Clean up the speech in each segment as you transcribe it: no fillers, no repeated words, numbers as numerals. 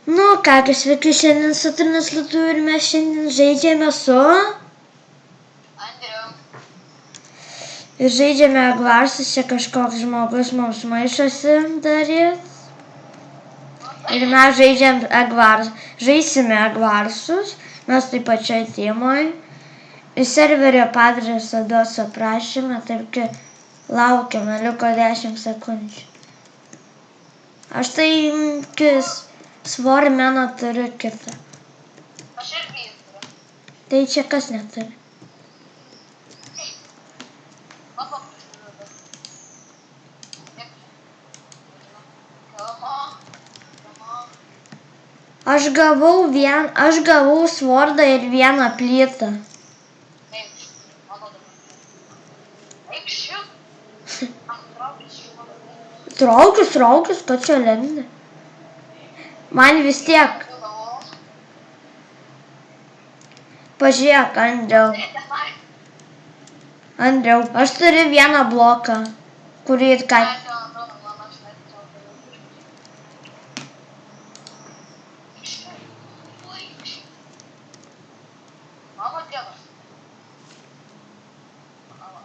Nu, ką, sveiki, šiandien Saturnas Lietuvių ir mes šiandien žaidžiame su... Andriu. Ir žaidžiame Agvarsus, čia kažkoks žmogus mums maišosi darys. Ir mes žaisime Agvarsus, mes taip pačiai temoje. Į serverio adresą duosiu aprašymą, taip kad laukiame, liko 10 sekundžių. Aš tai Svormeno turiu kitą. Aš irgi jį turiu. Tai čia kas neturi? Papa prisideda. Aš gavau svordą ir vieną plytą. Traukius, kad čia lendi. Man vis tiek. Pažiūrėk, Andriau, aš turiu vieną bloką, kurį ką...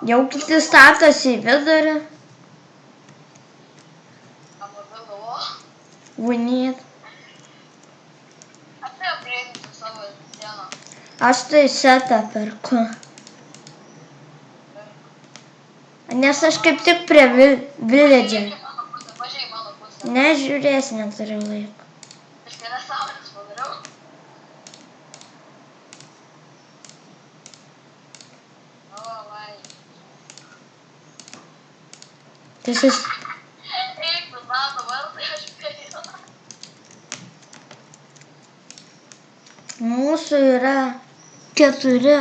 Jau kiti statosi į vidurį. Vinit. Aš tai setą perku. Nes aš kaip tik prie viledžio. Nežiūrės, neturiu laiko. Aš kelias savaitės padariau. Mūsų yra 4.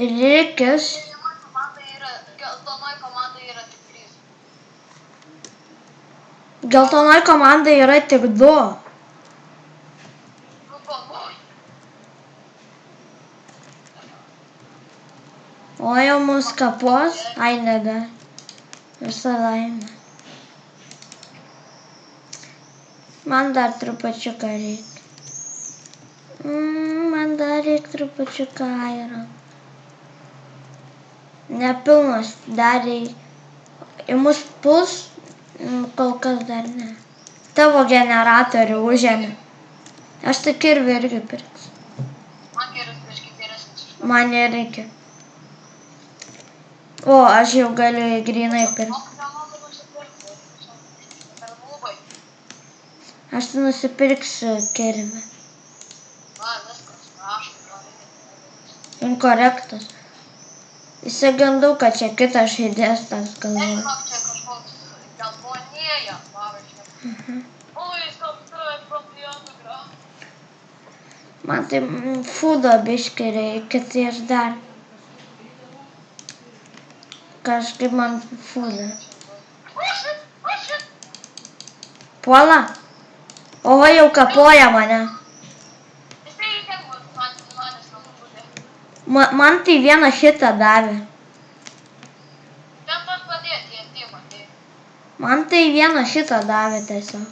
Ir reikės. Geltonoj komandai yra tik 3. Geltonoj komandai yra tik 2. O jau mus kapos? Ai, nebe. Visa laimė. Man dar trupačiuką reikia. Man dar reikia trupačiuką iron. Nepilnas, dar reikia. Į mus puls, kol kas dar ne. Tavo generatorių užėmė. Aš tai kirvį irgi pirksiu. Man kirvis biškį geresnis. Man nereikia. O, aš jau galiu grynai pirkti. Aš tai nusipirksiu kirvį. Inkorektas. Įsigandau, kad čia kitas žaidėjas tas galvoja. Čia kažkoks geltonėja, pavyzdžiui. Oi, skaptuoja propijonų gra. Man tai fūdo biškį reikia, tai aš dar. Kažkaip man fūdo. Puola? Oho, jau kapoja mane. Man tai vieną hitą davė. Man tai vieną hitą davė tiesiog.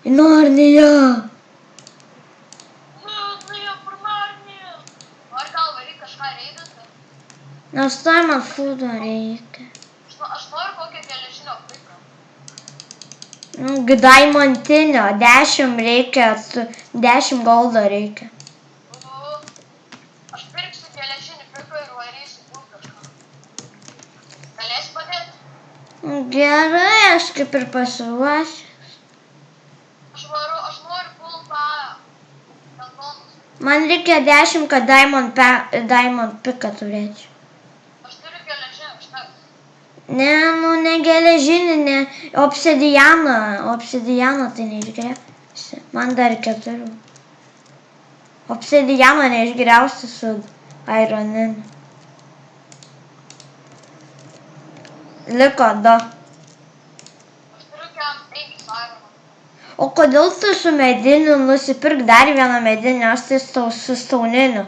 Į Narniją. Nes tai man fūdo reikia. Aš noriu kokią geležinio piką. Daimantinio, 10 reikia, 10 goldo reikia. Aš pirksiu geležinį piką ir varysiu būt kažką. Galėsi padėti? Gerai, aš kaip ir pasiruošęs. Aš noriu pultą geltonus. Man reikia 10, kad diamond piką turėčiau. Aš turiu geležinį, užteks. Ne, ne geležinį, ne. Obsidianą tai neišgriausi. Man dar 4. Obsidianą neišgriausi su ironinu. Liko 2. Aš turiu 5 ironų. O kodėl tu su mediniu nusipirk dar vieną medinį, aš tai su stauniniu?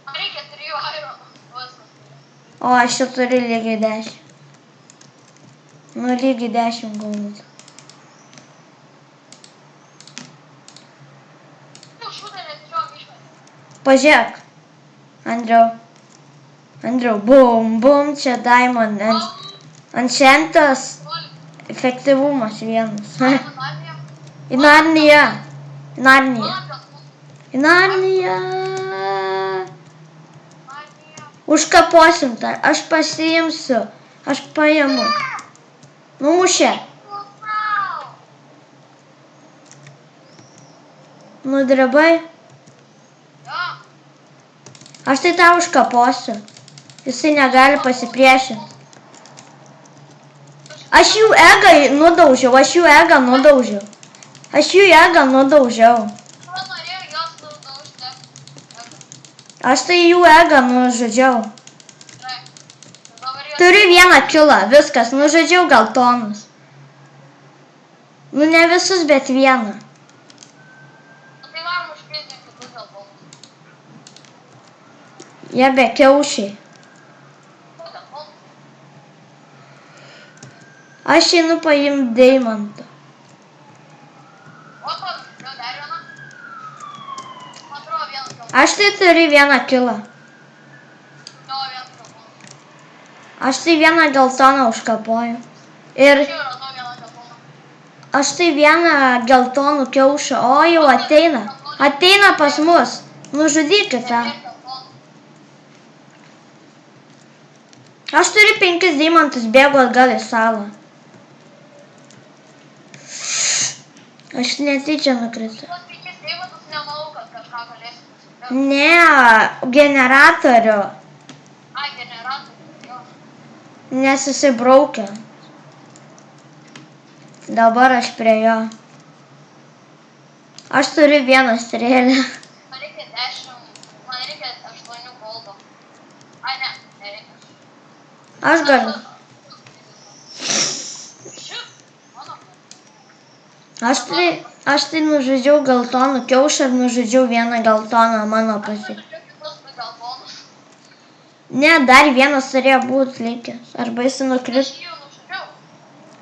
Man reikia 3 ironų. O aš čia turiu lygiai 10. Nu, lygiai 10 goldų. Tu šūdą netiesiog išmetė. Pažiūrėk. Andriau, bum, čia diamond. Enchantas. Efektyvumas 1. Į Narniją. Užkaposim tą. Aš pasiimsiu. Aš paimu. Numušė. Nudrebai. Aš tai tą užkaposiu. Jisai negali pasipriešinti. Aš jų egą nudaužiau. Aš tai jų egą nužudžiau. Turiu 1 kilą, viskas, nužudžiau geltonus. Nu, ne visus, bet 1. Tai varom užkristi kitus geltonus. Jie be kiaušiai. Aš einu paimti deimantą. Opa, jau dar vieną. Atrodo 1 geltonas. Aš tai turiu 1 kilą. Jo, 1 geltonas. Aš tai 1 geltoną užkapoju. Ir Aš jau radau 1 geltoną. aš tai 1 geltonų kiaušą. O, jau ateina. Ateina pas mus. Nužudykit tą. Aš turiu 5 deimantus, bėgu atgal į salą. Aš netyčia nukritau. Tuos 5 deimantus nemanau, kad kažką galėsiu nusipirkti. Ne, generatorių. Ai, generatorių, jo. Nes jisai braukė. Dabar aš prie jo. Aš turiu 1 strėlę. Man reikia 10, man reikia 8 goldo. Ai, ne, nereikia. Aš galiu. Aš tai nužudžiau geltonų kiaušą ir nužudžiau 1 geltoną mano pusė. Ne, dar 1 turėjo būti likęs. Arba jis nukris.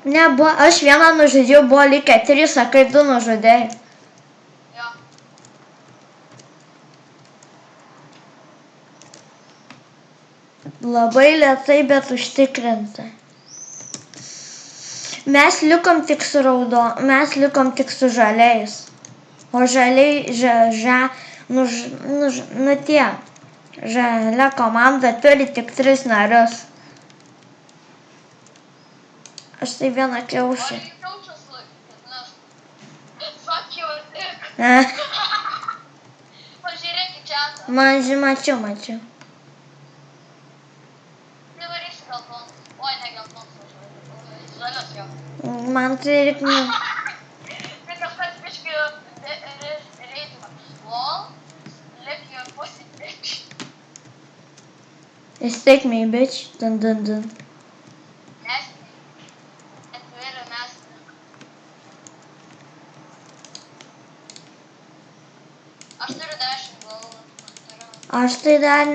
Ne, aš 1 nužudžiau, buvo likę 3, sakai 2 nužudėjai. Jo. Labai lėtai, bet užtikrintai. Mes likom tik su žaliais. O žaliai, žalia komanda turi tik 3 narius. Aš tai 1 kiaušį. O, kiaušas laikas, nes sakiau tik. Pažiūrėk į čiatą. Mačiau. Tai varysi geltonus. Oi, ne geltonus, žalias jo. Man tai reikia... Tai kažkas biški reitima. Lol, lick your pussy, bitch. Take me, bitch. Dun. Nesmink. Atvėrė nesmink. Aš turiu 10 goldų. Aš tai dar...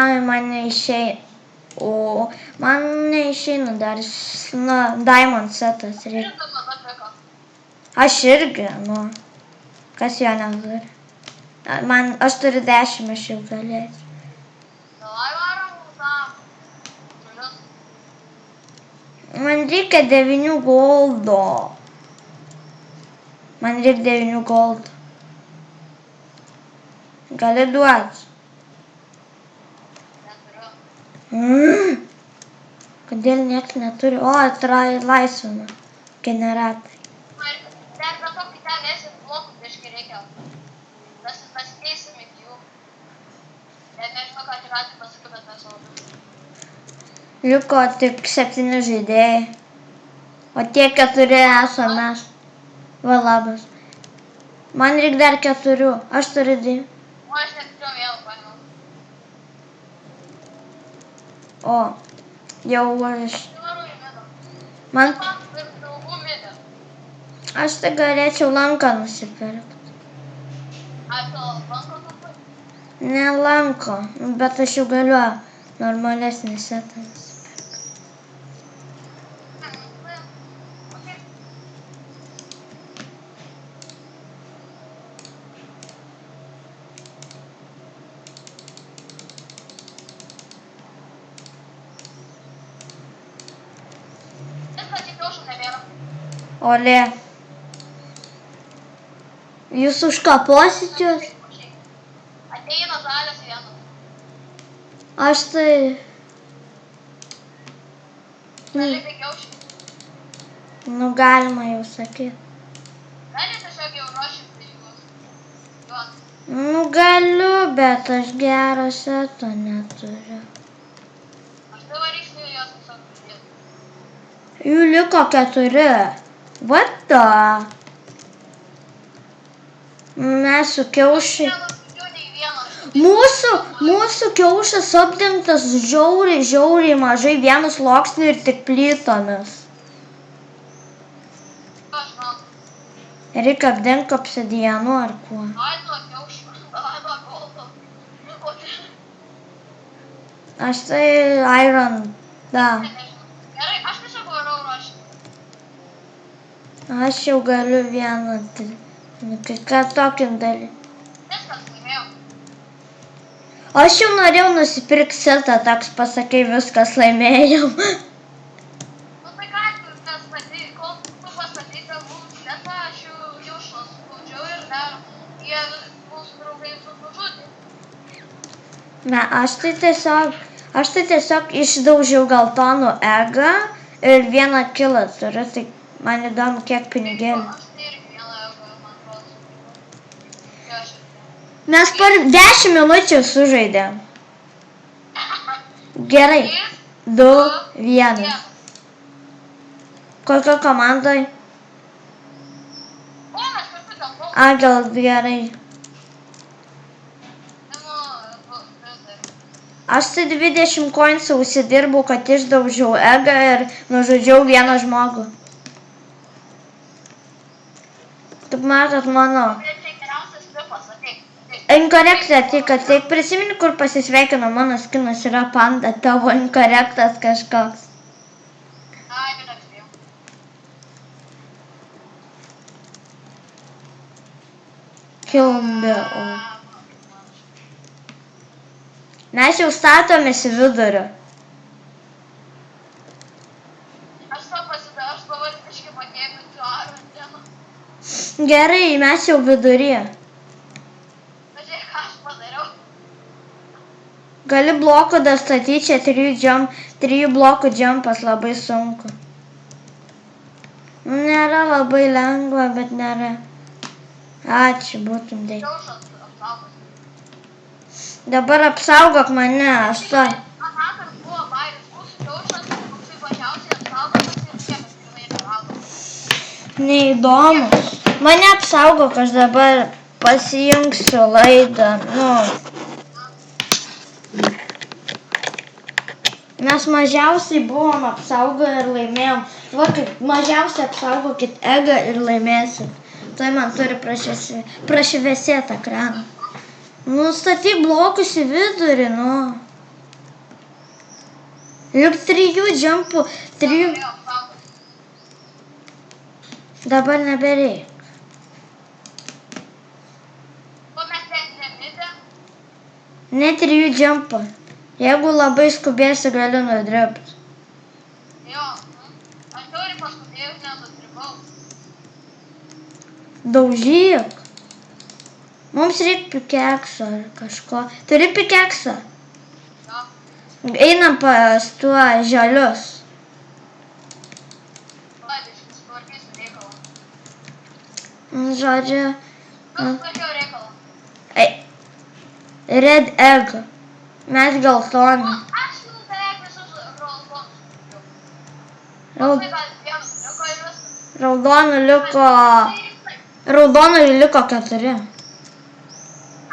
Ai, man neišeina. O, man neišeina dar... Diamond setas reikia. Ir man atvyko. Aš irgi, kas jo neturi. Aš turiu 10, aš jau galėsiu. Davai varom tą. Žalius. Man reikia 9 goldo. Man reikia 9 goldo. Gali duoti. Neturiu. Kodėl nieks neturi? O, laisvina generatoriai. Dar be to, kai ten esi blokų biškai reikia. Pasikeisim iki jų. Net nežinau, ką tik atį pasakiau, bet mes labai. Liko tik 7 žaidėjai. O tie 4 esame mes. Va, labas. Man reikia dar 4. Aš turiu 2. O, aš neturiu vėl paėmiau. O, jau aš... Varu į midą. Man... Ir draugų midą. Aš tai galėčiau lanką nusipirkti. A, tu lanko tapai? Ne lanko, bet aš jau galiu normalesnį setą nusipirkti. nėra. Olė. Jūs užkaposit jūs? Ateina žalias vienas. Aš tai... Gali kiaušį. Nu, galima jau sakyti. Gali tiesiog jau ruošinti juos. Nu, galiu, bet aš gero seto neturiu. Aš tai varysiu juos tiesiog pridėti. Jų liko 4. What the? Mes su kiaušiai... Mūsų kiaušas apdengtas žiauriai mažai vienu sluoksniu ir tik plytomis. Reikia apdengti obsidianu ar kuo. Aš tai iron, da. Gerai, aš tiesiog varau ruošti. Aš jau galiu vieną, ką tokį dalį. Viskas laimėjau. Aš jau norėjau nusipirkti setą, toks pasakai, viskas laimėjau. Nu tai ką, kol tu pastatyti mums setą, aš jau spaudžiau ir dar jie mūsų draugai nužudė. Ne, aš tai tiesiog išdaužiau geltonų egą ir vieną kilą turiu, tai man įdomu, kiek pinigėlių. Aš tai irgi vieną egą, man atrodo. Mes per 10 minučių sužaidėm. Gerai. 2, 1. Kokio komandai? O, mes kažkur tam buvo. A, gal gerai. Aš tai 20 koinsų užsidirbau, kad išdaužiau egą ir nužudžiau vieną žmogų. Taip matot mano. Inkorekcija, tai prisimeni, kur pasisveikino mano skinas yra panda, tavo inkorektas kažkoks. Ai, vieną spėjau. Kilmbio. Mes jau statomės į vidurį. Aš to pasidavau, aš pavartiškai pakėpiu tvarą dieną. Gerai, mes jau vidury. Pažiūrėk, ką aš padariau. Gali blokų dastatyti, čia 3 blokų džempas labai sunku. Nėra labai lengva, bet nėra. Ačiū, būtum dėk. Kiaušas apsaugos. Dabar apsaugok mane, aš to. Anakar buvo bairis, mūsų kiaušas, koksai plačiausiai apsaugotas ir niekas tikrai nerado. Neįdomu. Mane apsaugok, aš dabar pasijungsiu laidą. Nu. Mes mažiausiai buvom apsaugoję ir laimėjom. Va, kaip mažiausiai apsaugokit egą ir laimėsit. Tai man turi prašviesėt ekraną. Nu, statyk blokus į vidurį, nu. Juk 3 džempų, 3... Dabar nebereik. O mes ten nemitė? Ne 3 džempų. Jeigu labai skubėsi, galiu nudribti. Jo, aš teoriai paskubėjus nenudribau. Daužyk. Mums reikia pikeksą ar kažko. Turi pikeksą? Jo. Einam pas tuo žalius. Laidiškas, tvarkysiu reikalą. Žodžiu. Kas tvarkiau reikalą? Red egg. Mes geltoni. Aš jau beveik visus raudonus turiu. Raud- Koksai gal vienas liko ir viskas. Raudonų liko... Raudonų liko 4.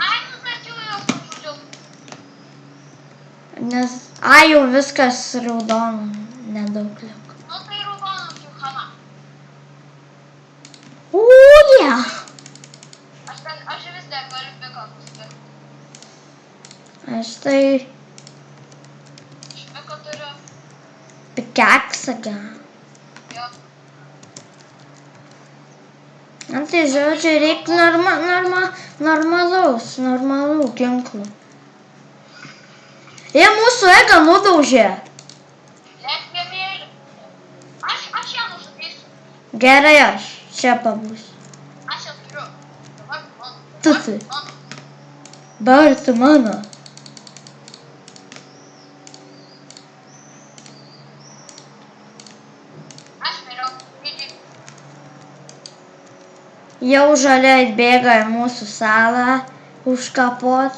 Ai, nu tačiau jau nužudžiau. Nes... jau viskas raudonų. Nedaug liko. Nu tai raudonas jau chana. Uja! Aš vis dar galiu piką nusipirkti. Aš tai... Iš piko turiu. Pikeksą gerą. Jo. Man tai žodžiu, reikia normalų ginklų. Jie mūsų egą nudaužė. Letgemėlį. Aš ją nužudysiu. Gerai, aš čia pabūsiu. Aš jau turiu. Dabar tu mano. Tu tai. Dabar tu mano. Aš miriau. Didžiai. Jau žaliai atbėga į mūsų salą užkapot.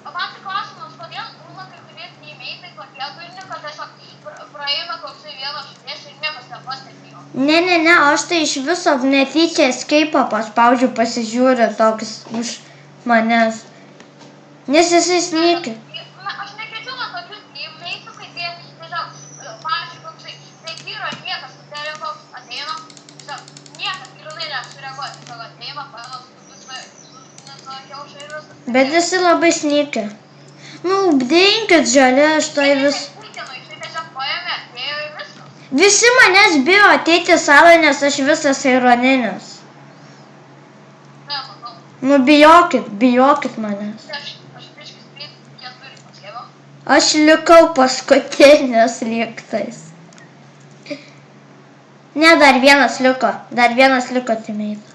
O man tik klausimas, kodėl būna kai kurie neįmeitai tokie turini, kad tiesiog praeina koksai vienas žudės ir niekas nepastebėjo. Ne, aš tai iš viso netyčia escape'ą paspaudžiu, pasižiūriu toks už manęs. Nes jisai snyki. Aš nekėčiu nuo tokių neįmeitų, kai tie, tiesiog, pavyzdžiui, koksai, tai yra niekas, tai koks ateina, tiesiog, niekas grinai nesureaguoja, tiesiog ateina, paėmos, Bet visi labai snyki. Nu, updėjinkit žalia, aš tai vis... Visi manęs bijo ateiti į salą, nes aš visas ironinis. Nu, bijokit manęs. Aš likau paskutinis lygtais. Ne, dar vienas liko timeitas.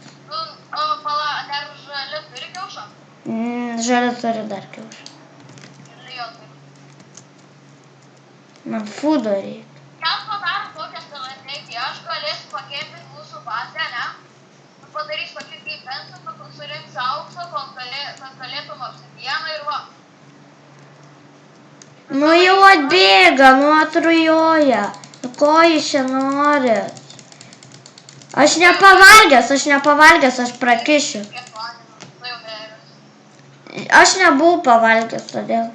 Žalia turi dar kiaušą. Man fūdo reikia. Kas padaro tokią strategiją, aš galėsiu pakėpinti mūsų bazę, ne? Tu padarys tokį kaip pensą, kad surinks auksą, kad galėtum obsidianą ir va. Nu jau atbėga, nu atrujoja. Ko jūs čia norit? Aš nepavalgęs, aš prakišiu. Aš nebuvau pavalgęs, todėl.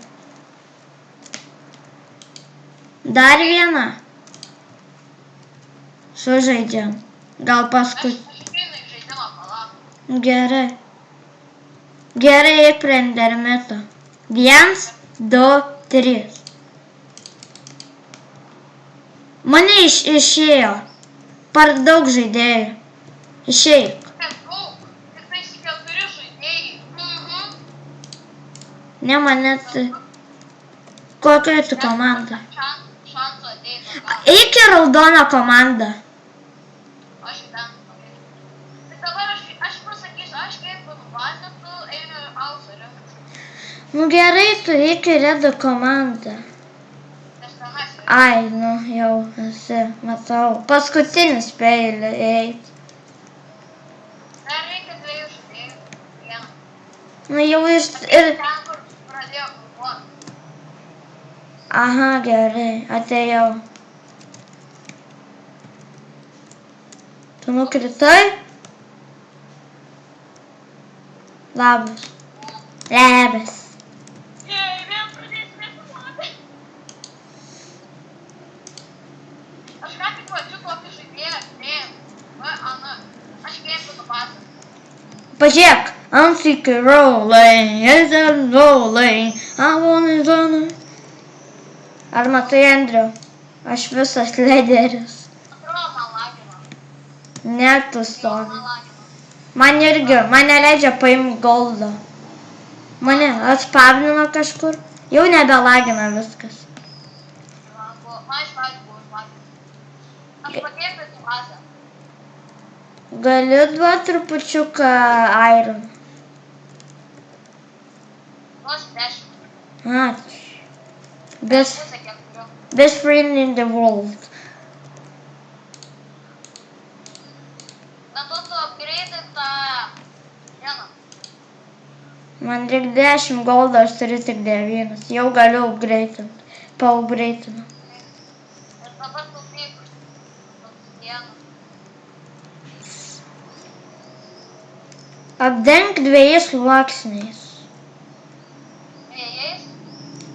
Dar vieną. Sužaidžiam. Gal paskui. Gerai. Gerai, eik prie endermito. 1, 2, 3. Mane išėjo. Per daug žaidėjų. Išeik. Ne, mane tai... Kokia tu komanda? Eik į raudoną komandą. Aš į ten. Tai dabar aš pasakysiu, aš kaip bazę, tu eini auksą rinkti. Nu gerai, tu eik į redą komandą. Ai, nu jau esi, matau. Paskutinis spėjai eit. Dar reikia 2 žaidėjų. Vieną. Nu jau iš... Ten, kur pradėjo grupuoti. Aha, gerai, atėjau. Tu nukritai? Labas. Labas. Jei, vėl pradėsime filmuoti. Aš ką tik vadžiu tokį žaidėją, aš kėpinu bazę. Pažiūrėk, I'm sick of rolling, yes I'm rolling, I wanna run. Ar matai, Andriau? Aš visas lederis. Atrodo, man lagina. Ne, tu stovi. Man lagina. Man irgi, mane leidžia paimti goldą. Mane atspavnino kažkur. Jau nebelagina viskas. Man iš pradžių buvo lagina. Aš pakėpinu bazę. Gali duoti trupučiuką iron. Duosiu 10. Ačiū. Pusę kiek turiu. Best friend in the world. Bet tu upgrade'ai tą dieną. Man reikia 10 goldo, aš turiu tik 9. Jau galiu upgrade'inti. Paupgrade'inu. Ir dabar taupyk dieną. Apdenk 2 sluoksniais. Vėjais.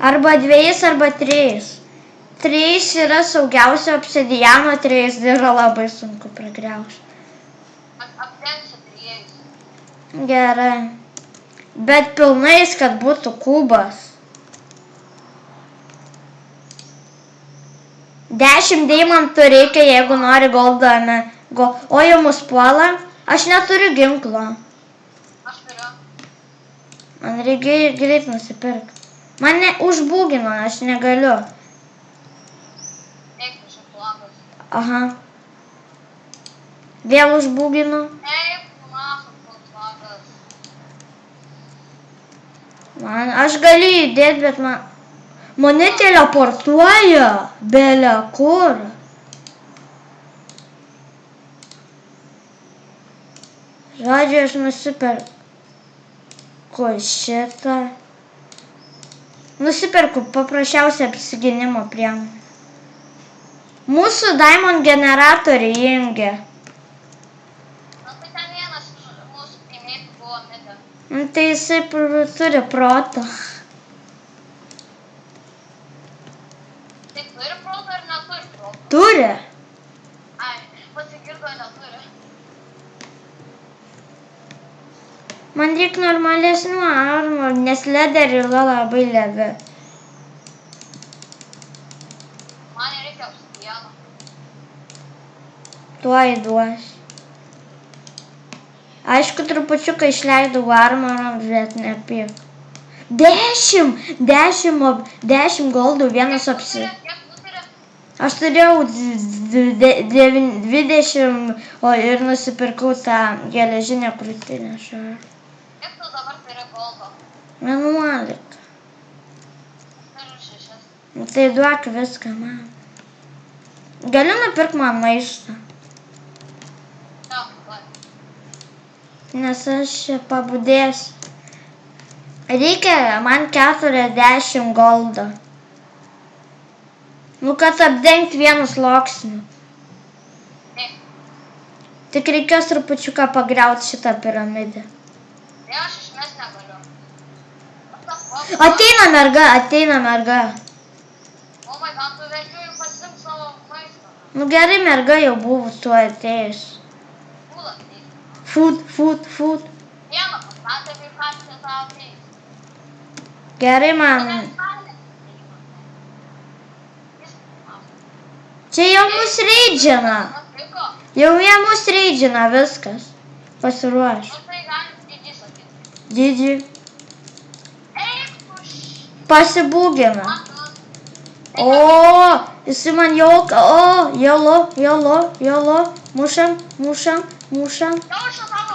Arba 2 arba 3. 3 yra saugiausia obsidiano, 3 yra labai sunku pragriauti. Apdengsiu 3. Gerai. Bet pilnais, kad būtų kubas. 10 deimantų reikia, jeigu nori goldą. O jau mus puola. Aš neturiu ginklo. Aš turiu. Man reikia greit nusipirkti. Mane užbūgino, aš negaliu. 5 šokoladas. Aha. 5 Vėl užbūginu. Eik, mažas koks vagas. Aš galiu judėti, bet mane teleportuoja belė kur. Žodžiu, aš nusiperku šitą. Nusiperku paprasčiausią apsiginimo priemonę. Mūsų Diamond generatoriai įjungia. Na tai ten vienas iš mūsų teamėtų buvo midė. Tai jisai turi protą. Tai turi protą ar neturi protą? Turi. Ai, pasigirdo neturi. Man reikia normalesnių armų, nes lederiai yra labai lėvi. Man reikia obsidiano. Tuoj duosiu. Aišku, trupučiuką išleidau armoram, bet nepyk. 10 goldų, vienas apsi. Kiek tu turi? Aš turėjau 20 ir nusipirkau tą geležinę krūtinę. Kiek tu dabar turi goldo? 11. Turiu 6. Tai duok viską man. Gali nupirkti man maištą, Ne, vai. nes aš čia pabudėsiu. Reikia man 40 goldo. Kad apdengti vienu sluoksniu. Ne. Tik reikės trupučiuką pagriauti šitą piramidę. Tai aš išmest negaliu. Ateina merga. O my god, tu verkiu ir pasimk savo maistą. Gerai, merga jau buvo su atėjus. Būla tai. Food. Vieną pastatė, kaip kaltė tau ateis. Gerai, man. Čia jau mus reidžina. Jau jie mus reidžina, viskas. Pasiruoš. Nu tai galim didį sakyti. Didži. Eik tu Pasibūgina. O, jisai man jauka. O, jolo. Mušam. Jau šio tavo.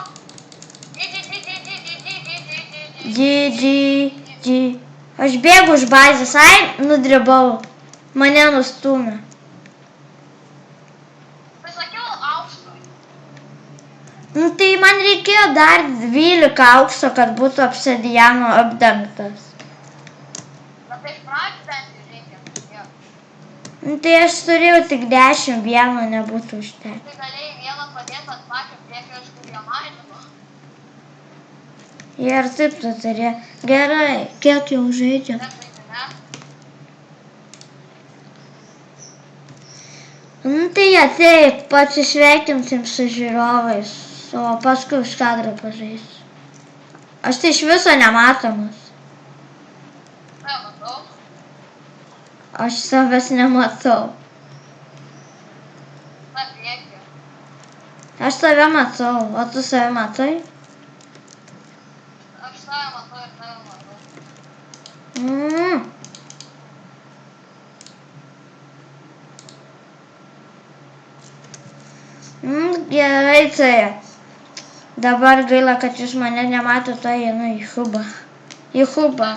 Didži. Aš bėgu iš bazės. Ai, nudribau. Mane nustūmė. Pasakiau aukštui. Tai man reikėjo dar 12 aukso, kad būtų obsidiano apdengtas. Bet tai iš pradžių bent jau reikia. Tai aš turėjau tik 10, vieno nebūtų užtekę. Tai galėjai vieną padėti ant pačio priekio, iš kur jie mažino. Ir taip tu turėjai. Gerai, kiek jau žaidžia? Taip, ne? Tai ateik, pasisveikinsim su žiūrovais, o paskui už kadrą pažaisiu. Aš tai iš viso nematomas. Tai matau. Aš savęs nematau. Tai priekį. Aš tave matau, o tu save matai? Aš tave matau ir tave matau. Gerai, tai dabar gaila, kad jūs mane nemato, tai einu į hubą.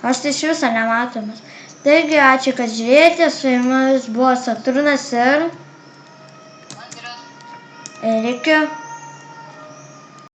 Aš tai iš viso nematomas. Taigi, ačiū, kad žiūrėjote, su jumis buvo Saturnas ir Andrius. Erikiu.